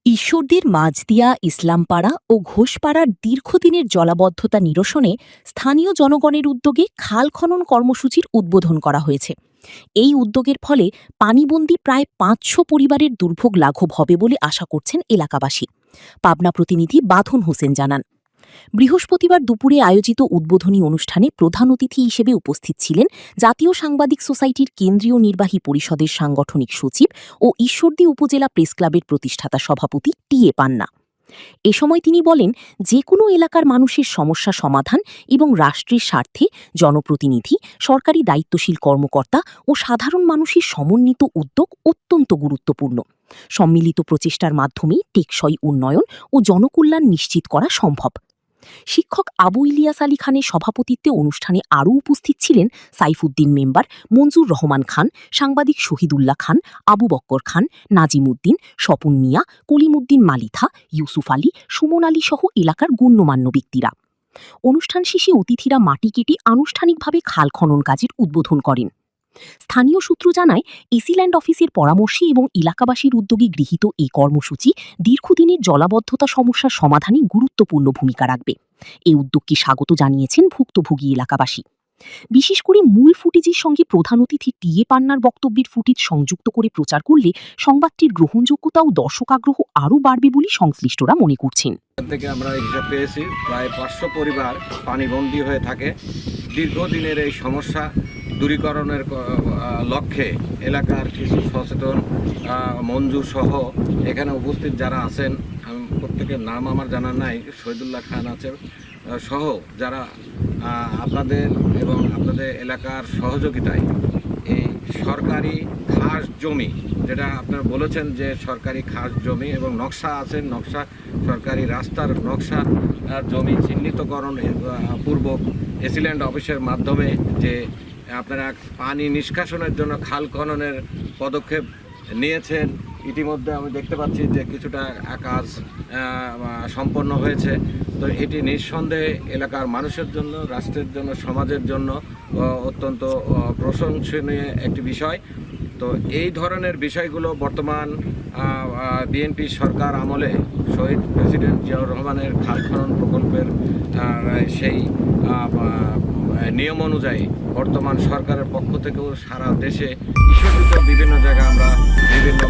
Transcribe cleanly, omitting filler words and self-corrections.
ঈশ্বরদীর মাঝদিয়া, ইসলামপাড়া ও ঘোষপাড়ার দীর্ঘদিনের জলাবদ্ধতা নিরসনে স্থানীয় জনগণের উদ্যোগে খাল খনন কর্মসূচির উদ্বোধন করা হয়েছে। এই উদ্যোগের ফলে পানিবন্দী প্রায় ৫০০ পরিবারের দুর্ভোগ লাঘব হবে বলে আশা করছেন এলাকাবাসী। পাবনা প্রতিনিধি বাঁধন হোসেন জানান, বৃহস্পতিবার দুপুরে আয়োজিত উদ্বোধনী অনুষ্ঠানে প্রধান অতিথি হিসেবে উপস্থিত ছিলেন জাতীয় সাংবাদিক সোসাইটির কেন্দ্রীয় নির্বাহী পরিষদের সাংগঠনিক সচিব ও ঈশ্বরদী উপজেলা প্রেস ক্লাবের প্রতিষ্ঠাতা সভাপতি টি.এ. পান্না। এ সময় তিনি বলেন, যে কোনো এলাকার মানুষের সমস্যা সমাধান এবং রাষ্ট্রের স্বার্থে জনপ্রতিনিধি, সরকারি দায়িত্বশীল কর্মকর্তা ও সাধারণ মানুষের সমন্বিত উদ্যোগ অত্যন্ত গুরুত্বপূর্ণ। সম্মিলিত প্রচেষ্টার মাধ্যমে টেকসই উন্নয়ন ও জনকল্যাণ নিশ্চিত করা সম্ভব। শিক্ষক আবু ইলিয়াস আলী খানের সভাপতিত্বে অনুষ্ঠানে আরও উপস্থিত ছিলেন সাইফুদ্দিন মেম্বার, মঞ্জুর রহমান খান, সাংবাদিক শহীদুল্লাহ খান, আবু বক্কর খান, নাজিম উদ্দিন, স্বপন মিয়া, কলিমুদ্দিন মালিথা, ইউসুফ আলী, সুমন আলী সহ এলাকার গণ্যমান্য ব্যক্তিরা। অনুষ্ঠান শেষে অতিথিরা মাটি কেটে আনুষ্ঠানিকভাবে খাল খনন কাজের উদ্বোধন করেন। স্থানীয় সূত্র জানায়, এসিল্যান্ড অফিসের পরামর্শে এবং এলাকাবাসীর উদ্যোগে গৃহীত এই কর্মসূচি দীর্ঘদিনের জলাবদ্ধতা সমস্যার সমাধানে গুরুত্বপূর্ণ ভূমিকা রাখবে। এই উদ্যোগকে স্বাগত জানিয়েছেন ভুক্তভোগী এলাকাবাসী। বিশেষ করে মূল ফুটেজের সঙ্গে প্রধান অতিথি টি.এ. পান্নার বক্তব্যের ফুটেজ সংযুক্ত করে প্রচার করলে সংবাদটির গ্রহণযোগ্যতা ও দর্শক আগ্রহ আরও বাড়বে বলে সংশ্লিষ্টরা মনে করছেন। থেকে আমরা হিসাব পেয়েছি প্রায় ৫০০ পরিবার পানিবন্দী হয়ে থাকে। দীর্ঘদিনের এই সমস্যা দূরীকরণের লক্ষ্যে এলাকার কিছু সচেতন মঞ্জুর সহ এখানে উপস্থিত যারা আছেন, প্রত্যেকের নাম আমার জানা নাই, শহীদুল্লাহ খান আছেন সহ যারা আপনাদের এবং আপনাদের এলাকার সহযোগিতায় এই সরকারি খাস জমি, যেটা আপনারা বলেছেন যে সরকারি খাস জমি এবং নকশা আছে, নকশা সরকারি রাস্তার নকশা জমি চিহ্নিতকরণ পূর্বক এসিল্যান্ড অফিসের মাধ্যমে যে আপনারা পানি নিষ্কাশনের জন্য খাল খননের পদক্ষেপ নিয়েছেন। ইতিমধ্যে আমি দেখতে পাচ্ছি যে কিছুটা কাজ সম্পন্ন হয়েছে। তো এটি নিঃসন্দেহে এলাকার মানুষের জন্য, রাষ্ট্রের জন্য, সমাজের জন্য অত্যন্ত প্রশংসনীয় একটি বিষয়। তো এই ধরনের বিষয়গুলো বর্তমান বিএনপি সরকার আমলে শহীদ প্রেসিডেন্ট জিয়াউর রহমানের খাল খনন প্রকল্পের সেই নিয়ম অনুযায়ী বর্তমান সরকারের পক্ষ থেকেও সারা দেশে ঈশ্বরদীতে বিভিন্ন জায়গায় আমরা বিভিন্ন